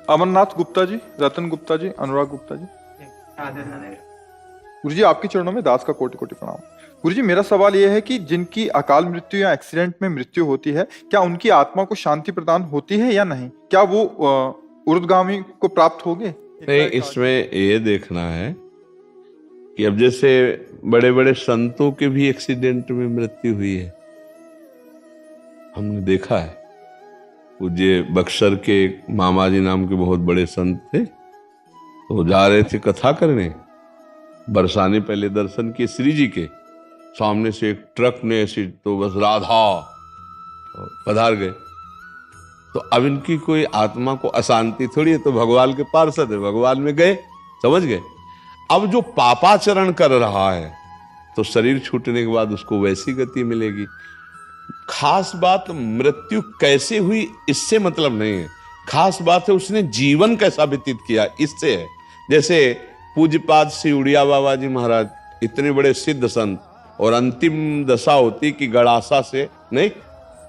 अमरनाथ गुप्ता जी, रतन गुप्ता जी, अनुराग गुप्ता जी। गुरु जी आपके चरणों में दास का कोटि कोटि प्रणाम। गुरु जी मेरा सवाल यह है कि जिनकी अकाल मृत्यु या एक्सीडेंट में मृत्यु होती है, क्या उनकी आत्मा को शांति प्रदान होती है या नहीं? क्या वो ऊर्ध्वगामी को प्राप्त होंगे? नहीं, इसमें ये देखना है कि अब जैसे बड़े बड़े संतों के भी एक्सीडेंट में मृत्यु हुई है, हमने देखा है। पूज्य बक्सर के मामा जी नाम के बहुत बड़े संत थे, तो जा रहे थे कथा करने, बरसाने पहले दर्शन किए श्री जी के सामने से एक ट्रक ने ऐसी तो बस राधा पधार गए। तो अब इनकी कोई आत्मा को अशांति थोड़ी है, तो भगवान के पार्षद है, भगवान में गए, समझ गए। अब जो पापाचरण कर रहा है तो शरीर छूटने के बाद उसको वैसी गति मिलेगी। खास बात मृत्यु कैसे हुई इससे मतलब नहीं है, खास बात है उसने जीवन कैसा व्यतीत किया, इससे है। जैसे पूज्यपाद श्री उड़िया बाबा जी महाराज इतने बड़े सिद्ध संत, और अंतिम दशा होती कि गड़ासा से नहीं,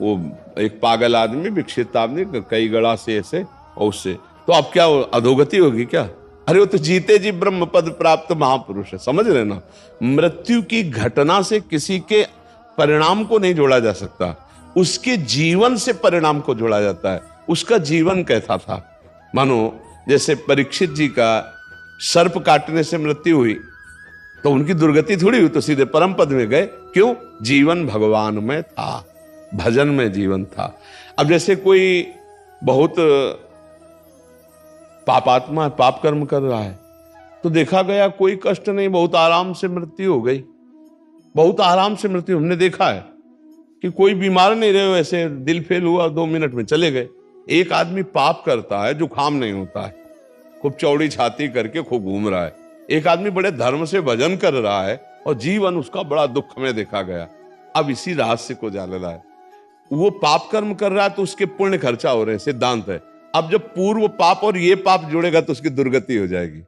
वो एक पागल आदमी, विकसित आदमी, कई गड़ा से ऐसे और उससे, तो अब क्या अधोगति होगी क्या? अरे वो तो जीते जी ब्रह्म पद प्राप्त महापुरुष है, समझ रहे ना। मृत्यु की घटना से किसी के परिणाम को नहीं जोड़ा जा सकता, उसके जीवन से परिणाम को जोड़ा जाता है। उसका जीवन कैसा था? मानो जैसे परीक्षित जी का सर्प काटने से मृत्यु हुई, तो उनकी दुर्गति थोड़ी हुई, तो सीधे परम पद में गए। क्यों? जीवन भगवान में था, भजन में जीवन था। अब जैसे कोई बहुत पापात्मा है, पाप कर्म कर रहा है, तो देखा गया कोई कष्ट नहीं, बहुत आराम से मृत्यु हो गई, बहुत आराम से मृत्यु। हमने देखा है कि कोई बीमार नहीं रहे, वैसे दिल फेल हुआ 2 मिनट में चले गए। एक आदमी पाप करता है, जुकाम नहीं होता है, खूब चौड़ी छाती करके खूब घूम रहा है। एक आदमी बड़े धर्म से भजन कर रहा है और जीवन उसका बड़ा दुख में देखा गया। अब इसी रहस्य को जानना है। वो पाप कर्म कर रहा है तो उसके पुण्य खर्चा हो रहे हैं, सिद्धांत है। अब जब पूर्व पाप और ये पाप जुड़ेगा तो उसकी दुर्गति हो जाएगी।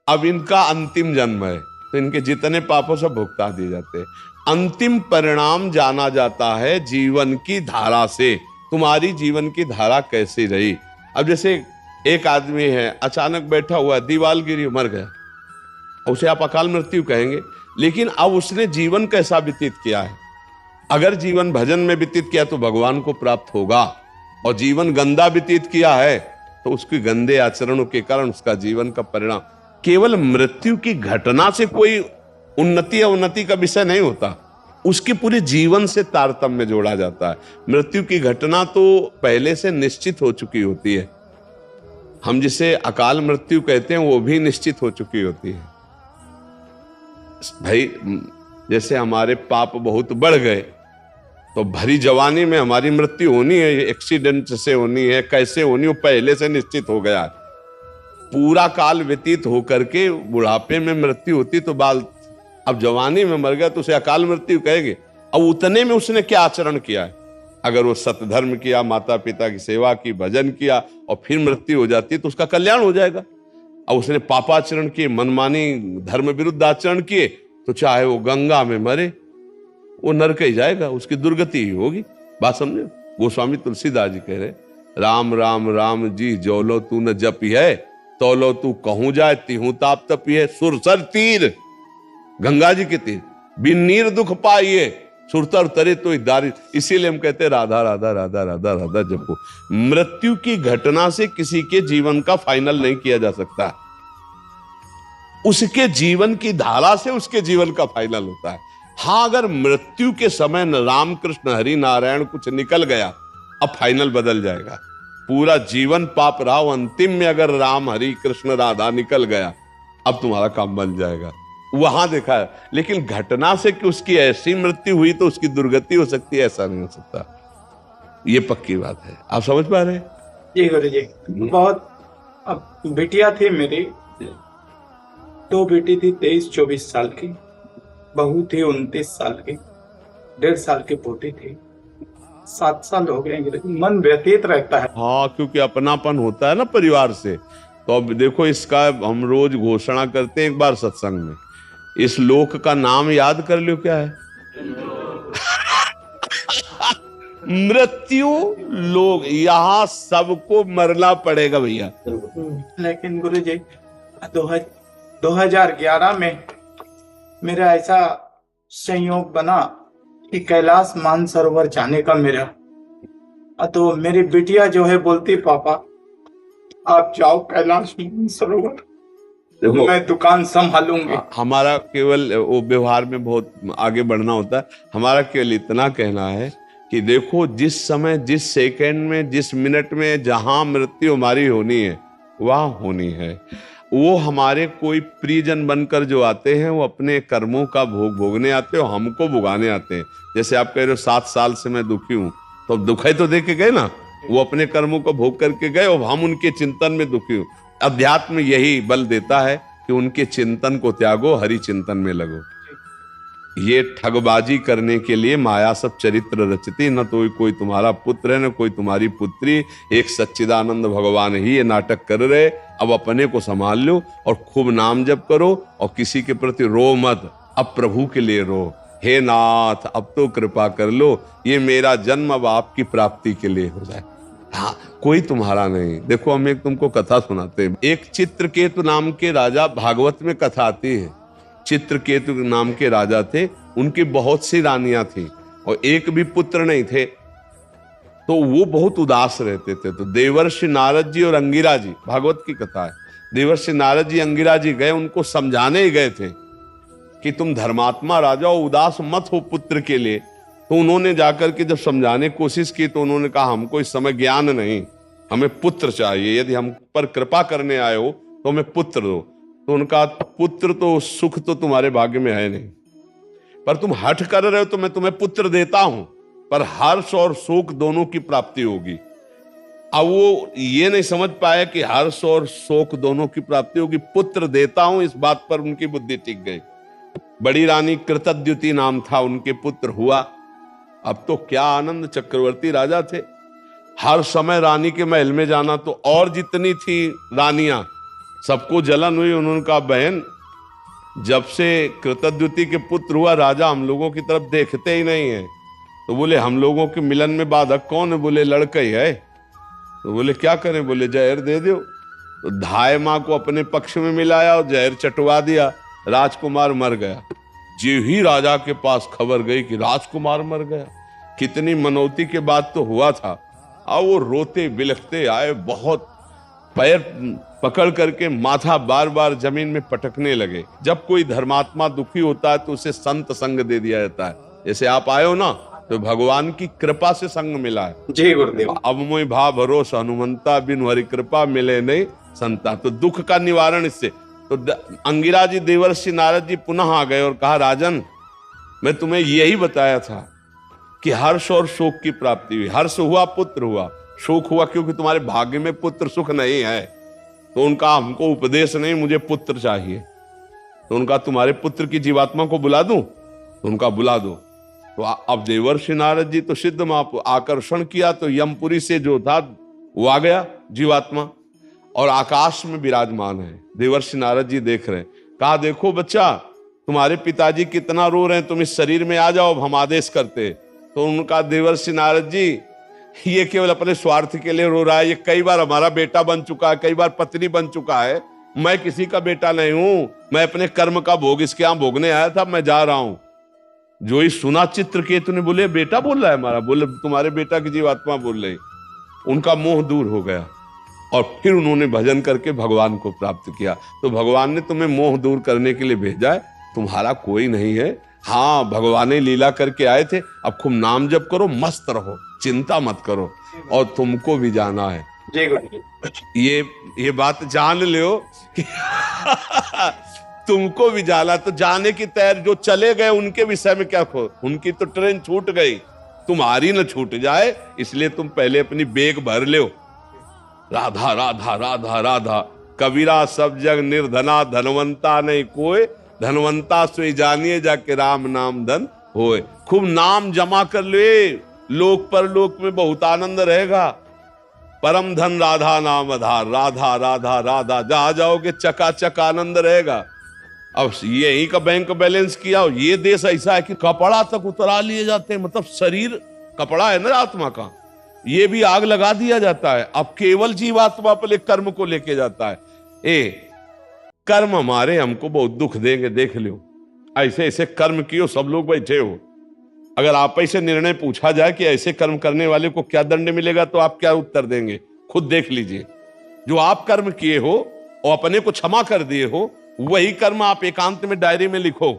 अब इनका अंतिम जन्म है, तो इनके जितने पापों सब भुगता दिए जाते हैं। अंतिम परिणाम जाना जाता है जीवन की धारा से। तुम्हारी जीवन की धारा कैसी रही? अब जैसे एक आदमी है, अचानक बैठा हुआ, दीवाल गिरी, मर गया, उसे आप अकाल मृत्यु कहेंगे, लेकिन अब उसने जीवन कैसा व्यतीत किया है? अगर जीवन भजन में व्यतीत किया तो भगवान को प्राप्त होगा, और जीवन गंदा व्यतीत किया है तो उसके गंदे आचरणों के कारण उसका जीवन का परिणाम। केवल मृत्यु की घटना से कोई उन्नति या उन्नति का विषय नहीं होता, उसके पूरे जीवन से तारतम्य जोड़ा जाता है। मृत्यु की घटना तो पहले से निश्चित हो चुकी होती है, हम जिसे अकाल मृत्यु कहते हैं वो भी निश्चित हो चुकी होती है। भाई जैसे हमारे पाप बहुत बढ़ गए तो भरी जवानी में हमारी मृत्यु होनी है, एक्सीडेंट से होनी है, कैसे होनी, वो पहले से निश्चित हो गया। पूरा काल व्यतीत होकर के बुढ़ापे में मृत्यु होती तो बाल, अब जवानी में मर गया तो उसे अकाल मृत्यु कहेंगे। अब उतने में उसने क्या आचरण किया है? अगर वो सतधर्म किया, माता पिता की सेवा की, भजन किया, और फिर मृत्यु हो जाती तो उसका कल्याण हो जाएगा। अब उसने पापाचरण किए, मनमानी धर्म विरुद्ध आचरण किए, तो चाहे वो गंगा में मरे, वो नरक ही जाएगा, उसकी दुर्गति ही होगी। बात समझे? गोस्वामी तुलसीदास जी कह रहे, राम राम राम जी जोलो तू न जपी है, तोलो तू कहूं जाए तिहू ताप तपी है। सुरसर तीर, गंगा जी के तीर, बिन नीर दुख पाइए, सुरतर तरे तो दारी। इसीलिए हम कहते हैं राधा राधा राधा राधा राधा जपो। मृत्यु की घटना से किसी के जीवन का फाइनल नहीं किया जा सकता, उसके जीवन की धारा से उसके जीवन का फाइनल होता है। हाँ, अगर मृत्यु के समय न राम कृष्ण हरि नारायण कुछ निकल गया, अब फाइनल बदल जाएगा। पूरा जीवन पाप रहा, अंतिम में अगर राम हरि कृष्ण राधा निकल गया, अब तुम्हारा काम बन जाएगा। वहां देखा है। लेकिन घटना से कि उसकी ऐसी मृत्यु हुई तो उसकी दुर्गति हो सकती है, ऐसा नहीं हो सकता। ये पक्की बात है। आप समझ पा रहे हैं? जी गुरु जी, बहुत। अब बिटिया थी मेरी, 2 बेटी थी, 23-24 साल की, बहू थी 29 साल की, 1.5 साल की पोती थी। 7 साल हो गए, मन व्यतीत रहता है। हाँ, क्योंकि अपनापन होता है ना परिवार से। तो अब देखो, इसका हम रोज घोषणा करते हैं एक बार सत्संग में, इस लोक का नाम याद कर लो, क्या है? मृत्यु लोग यहाँ सबको मरना पड़ेगा भैया। लेकिन गुरुजी 2011 में मेरा ऐसा संयोग बना कि कैलाश मानसरोवर जाने का मेरा, तो मेरी बिटिया जो है बोलती पापा आप जाओ कैलाश मानसरोवर, देखो मैं दुकान संभालूंगी। हमारा केवल वो व्यवहार में बहुत आगे बढ़ना होता है। हमारा केवल इतना कहना है कि देखो जिस समय, जिस सेकंड में, जिस मिनट में जहां मृत्यु हमारी होनी है वहां होनी है। वो हमारे कोई प्रियजन बनकर जो आते हैं वो अपने कर्मों का भोग भोगने आते हैं और हमको भुगाने आते हैं। जैसे आप कह रहे हो 7 साल से मैं दुखी हूं, तो दुखाई तो दे के गए ना, वो अपने कर्मों को भोग करके गए और हम उनके चिंतन में दुखी हूं। अध्यात्म यही बल देता है कि उनके चिंतन को त्यागो, हरि चिंतन में लगो। ये ठगबाजी करने के लिए माया सब चरित्र रचती, न तो कोई तुम्हारा पुत्र है न कोई तुम्हारी पुत्री, एक सच्चिदानंद भगवान ही ये नाटक कर रहे। अब अपने को संभाल लो और खूब नाम जप करो और किसी के प्रति रो मत, अब प्रभु के लिए रो। हे नाथ अब तो कृपा कर लो, ये मेरा जन्म अब आपकी प्राप्ति के लिए हो जाए। हाँ, कोई तुम्हारा नहीं। देखो हम एक तुमको कथा सुनाते हैं। एक चित्रकेतु नाम के राजा, भागवत में कथा आती है। चित्रकेतु नाम के राजा थे, उनकी बहुत सी रानियां थी और एक भी पुत्र नहीं थे, तो वो बहुत उदास रहते थे। तो देवर्षि नारद जी और अंगिरा जी, भागवत की कथा है, देवर्षि नारद जी अंगिरा जी गए, उनको समझाने ही गए थे कि तुम धर्मात्मा राजा हो, उदास मत हो पुत्र के लिए। तो उन्होंने जाकर के जब समझाने की कोशिश की तो उन्होंने कहा हमको इस समय ज्ञान नहीं, हमें पुत्र चाहिए, यदि हम पर कृपा करने आए हो तो हमें पुत्र दो। तो उनका पुत्र तो सुख तो तुम्हारे भाग्य में है नहीं, पर तुम हठ कर रहे हो तो मैं तुम्हें पुत्र देता हूं, पर हर्ष और शोक दोनों की प्राप्ति होगी। अब वो ये नहीं समझ पाया कि हर्ष और शोक दोनों की प्राप्ति होगी, पुत्र देता हूं, इस बात पर उनकी बुद्धि टिक गई। बड़ी रानी कृतद्युति नाम था, उनके पुत्र हुआ। अब तो क्या आनंद, चक्रवर्ती राजा थे, हर समय रानी के महल में जाना। तो और जितनी थी रानियां सबको जलन हुई। उन्होंने कहा बहन जब से कृतद्युति के पुत्र हुआ राजा हम लोगों की तरफ देखते ही नहीं है। तो बोले हम लोगों के मिलन में बाधक कौन है? बोले लड़का ही है। तो बोले क्या करें? बोले जहर दे दो। तो धाय माँ को अपने पक्ष में मिलाया और जहर चटवा दिया, राजकुमार मर गया। जो ही राजा के पास खबर गई कि राजकुमार मर गया, कितनी मनौती के बाद तो हुआ था। अब वो रोते बिलखते आए, बहुत पैर पकड़ करके माथा बार बार जमीन में पटकने लगे। जब कोई धर्मात्मा दुखी होता है तो उसे संत संग दे दिया जाता है। जैसे आप आए हो ना, तो भगवान की कृपा से संग मिला है। जय गुरुदेव। अब मोहि भाव भरोसा हनुमंता, बिन हरि कृपा मिले नहीं संता। तो दुख का निवारण इससे। तो अंगिरा जी देवर्षि नारद जी पुनः आ गए और कहा राजन मैं तुम्हें यही बताया था कि हर्ष और शोक की प्राप्ति हुई। हर्ष हुआ पुत्र हुआ, शोक हुआ क्योंकि तुम्हारे भाग्य में पुत्र सुख नहीं है। तो उनका हमको उपदेश नहीं, मुझे पुत्र चाहिए। तो उनका तुम्हारे पुत्र की जीवात्मा को बुला दूं? तो उनका बुला दो। तो अब देवर्षि नारद जी तो सिद्ध मां आकर्षण किया, तो यमपुरी से जो था वो आ गया जीवात्मा और आकाश में विराजमान है। देवर्षि नारद जी देख रहे हैं। कहा देखो बच्चा तुम्हारे पिताजी कितना रो रहे हैं, तुम इस शरीर में आ जाओ, हम आदेश करते। तो उनका देवर्षि नारद जी ये केवल अपने स्वार्थ के लिए रो रहा है। ये कई बार हमारा बेटा बन चुका है, कई बार पत्नी बन चुका है, मैं किसी का बेटा नहीं हूं, मैं अपने कर्म का भोग इसके यहां भोगने आया था, मैं जा रहा हूं। जो ही सुना चित्रकेतु ने बोले बेटा बोल रहा है हमारा, बोले तुम्हारे बेटा की जीवात्मा बोल रही। उनका मोह दूर हो गया और फिर उन्होंने भजन करके भगवान को प्राप्त किया। तो भगवान ने तुम्हें मोह दूर करने के लिए भेजा है, तुम्हारा कोई नहीं है। हाँ भगवान ने लीला करके आए थे। अब खूब नाम जप करो, मस्त रहो, चिंता मत करो, और तुमको भी जाना है। जय गुरुदेव। ये बात जान लो कि तुमको भी जाना। तो जाने की तैयारी, जो चले गए उनके विषय में क्या खो, उनकी तो ट्रेन छूट गई, तुम्हारी न छूट जाए, इसलिए तुम पहले अपनी बेग भर लो। राधा राधा राधा राधा, कबीरा सब जग निर्धना, धनवंता नहीं कोई, धनवंता सोई जानिए जाके राम नाम धन होए। खूब नाम जमा कर ले, लोक पर लोक में बहुत आनंद रहेगा। परम धन राधा नाम आधार, राधा राधा राधा, जहां जाओगे चकाचक आनंद रहेगा। अब यही का बैंक बैलेंस किया, ये देश ऐसा है कि कपड़ा तक उतरा लिए जाते हैं, मतलब शरीर कपड़ा है ना आत्मा का, ये भी आग लगा दिया जाता है। अब केवल जीवात्मा पर कर्म को लेके जाता है। कर्म हमारे हमको बहुत दुख देंगे, देख लो। ऐसे ऐसे कर्म कियो, सब लोग बैठे हो, अगर आप ऐसे निर्णय पूछा जाए कि ऐसे कर्म करने वाले को क्या दंड मिलेगा, तो आप क्या उत्तर देंगे? खुद देख लीजिए। जो आप कर्म किए हो और अपने को क्षमा कर दिए हो, वही कर्म आप एकांत में डायरी में लिखो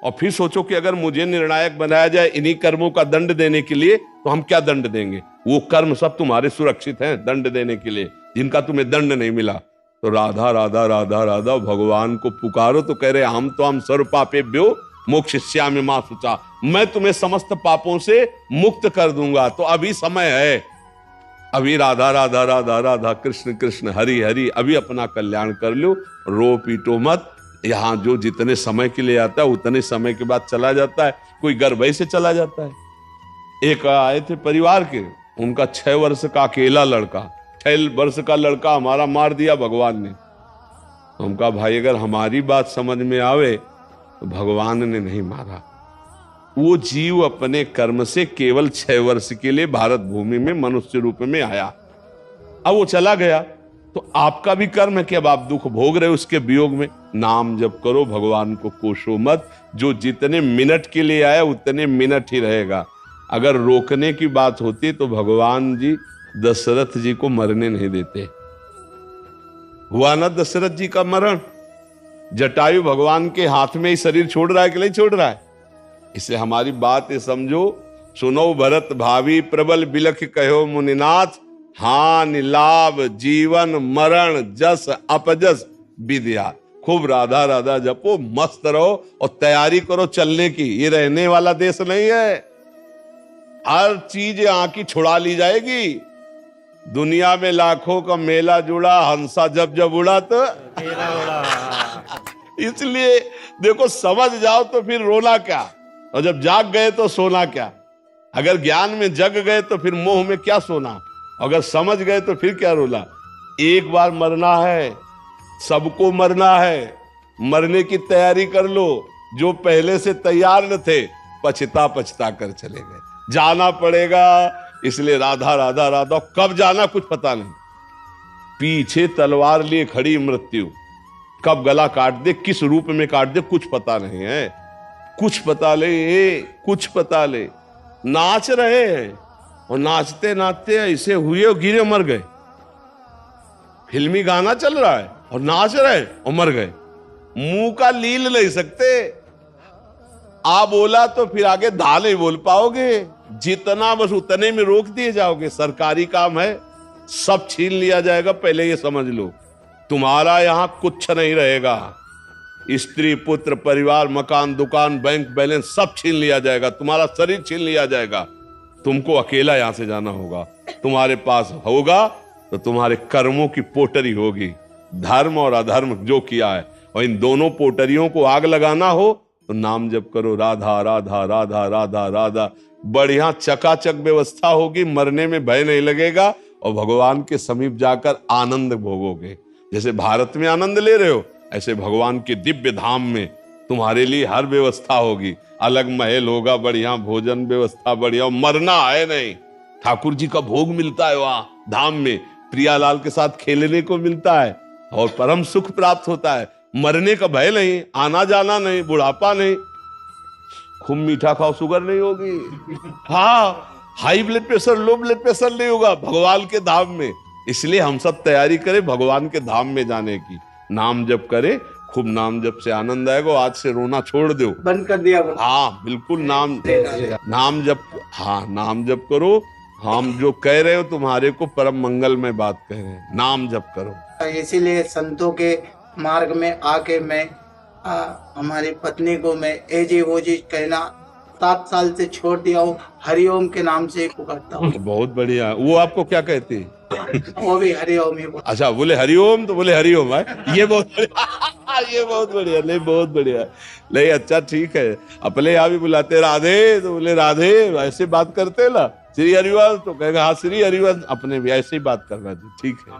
और फिर सोचो कि अगर मुझे निर्णायक बनाया जाए इन्हीं कर्मों का दंड देने के लिए, तो हम क्या दंड देंगे? वो कर्म सब तुम्हारे सुरक्षित हैं दंड देने के लिए, जिनका तुम्हें दंड नहीं मिला। तो राधा राधा राधा राधा भगवान को पुकारो तो कह रहे हम सर्व पापेभ्यो मोक्षयिष्यामि मा शुचा, मैं तुम्हें समस्त पापों से मुक्त कर दूंगा। तो अभी समय है, अभी राधा राधा राधा राधा कृष्ण कृष्ण हरि हरि, अभी अपना कल्याण कर लो, रो पीटो मत। यहां जो जितने समय के लिए आता है उतने समय के बाद चला जाता है, कोई गर्भ से चला जाता है। एक आए थे परिवार के, उनका 6 वर्ष का अकेला लड़का, 6 वर्ष का लड़का हमारा मार दिया भगवान ने। हम कहा भाई अगर हमारी बात समझ में आवे तो भगवान ने नहीं मारा। वो जीव अपने कर्म से केवल 6 वर्ष के लिए भारत भूमि में मनुष्य रूप में आया, अब वो चला गया। तो आपका भी कर्म है कि अब आप दुख भोग रहे हो उसके वियोग में। नाम जप करो, भगवान को कोसो मत। जो जितने मिनट के लिए आया उतने मिनट ही रहेगा। अगर रोकने की बात होती तो भगवान जी दशरथ जी को मरने नहीं देते। हुआ ना दशरथ जी का मरण, जटायु भगवान के हाथ में ही शरीर छोड़ रहा है कि नहीं छोड़ रहा है? इससे हमारी बात ये समझो, सुनो भरत भावी प्रबल बिलख कहो मुनिनाथ, हानि लाभ जीवन मरण जस अपजस विद्या। खूब राधा राधा जपो, मस्त रहो और तैयारी करो चलने की। ये रहने वाला देश नहीं है, हर चीज यहाँ की छुड़ा ली जाएगी। दुनिया में लाखों का मेला जुड़ा, हंसा जब जब उड़ा तो इसलिए देखो समझ जाओ तो फिर रोना क्या, और जब जाग गए तो सोना क्या। अगर ज्ञान में जग गए तो फिर मोह में क्या सोना, अगर समझ गए तो फिर क्या रोला। एक बार मरना है, सबको मरना है, मरने की तैयारी कर लो। जो पहले से तैयार न थे पछता पछता कर चले गए, जाना पड़ेगा। इसलिए राधा राधा राधा, कब जाना कुछ पता नहीं। पीछे तलवार लिए खड़ी मृत्यु, कब गला काट दे, किस रूप में काट दे कुछ पता नहीं है। कुछ पता ले, कुछ पता ले। नाच रहे हैं और नाचते नाचते ऐसे हुए और गिरे मर गए। फिल्मी गाना चल रहा है और नाच रहे और मर गए। मुंह का लील नहीं सकते, आ बोला तो फिर आगे धा नहीं बोल पाओगे। जितना बस उतने में रोक दिए जाओगे। सरकारी काम है, सब छीन लिया जाएगा, पहले ये समझ लो। तुम्हारा यहां कुछ नहीं रहेगा। स्त्री पुत्र परिवार मकान दुकान बैंक बैलेंस सब छीन लिया जाएगा, तुम्हारा शरीर छीन लिया जाएगा। तुमको अकेला यहां से जाना होगा। तुम्हारे पास होगा तो तुम्हारे कर्मों की पोटरी होगी, धर्म और अधर्म जो किया है, और इन दोनों पोटरियों को आग लगाना हो तो नाम जप करो, राधा राधा राधा राधा राधा। बढ़िया चकाचक व्यवस्था होगी, मरने में भय नहीं लगेगा और भगवान के समीप जाकर आनंद भोगोगे। जैसे भारत में आनंद ले रहे हो, ऐसे भगवान के दिव्य धाम में तुम्हारे लिए हर व्यवस्था होगी। अलग महल होगा, बढ़िया भोजन व्यवस्था बढ़िया, मरना है नहीं। ठाकुर जी का भोग मिलता है वहां धाम में, प्रियालाल के साथ खेलने को मिलता है और परम सुख प्राप्त होता है। मरने का भय नहीं, आना जाना नहीं, बुढ़ापा नहीं। खूब मीठा खाओ, शुगर नहीं होगी। हाँ, high blood pressure low blood pressure नहीं होगा भगवान के धाम में। इसलिए हम सब तैयारी करें भगवान के धाम में जाने की। नाम जप करें, खूब नाम जप से आनंद आएगा। आज से रोना छोड़ दो, बंद कर दिया। हाँ बिल्कुल, नाम जप, हाँ नाम जप करो। हम जो कह रहे हो तुम्हारे को परम मंगल में बात कह रहे हैं, नाम जप करो। इसीलिए संतों के मार्ग में आके मैं हमारी पत्नी को मैं एजे वो जी कहना 7 साल से छोड़ दिया हूँ। हरिओम के नाम से पुकारता हूँ। बहुत बढ़िया। वो आपको क्या कहती है? वो भी हरिओम ही। अच्छा, बोले हरिओम तो बोले हरिओम है। ये बहुत बढ़िया, ये बहुत बढ़िया, नहीं बहुत बढ़िया, नहीं अच्छा ठीक है। अपने यहाँ भी बुलाते राधे तो बोले राधे, ऐसे बात करते ना। श्री हरिवंश तो कहेगा हाँ श्री हरिवंश, अपने भी ऐसे ही बात करना। ठीक है।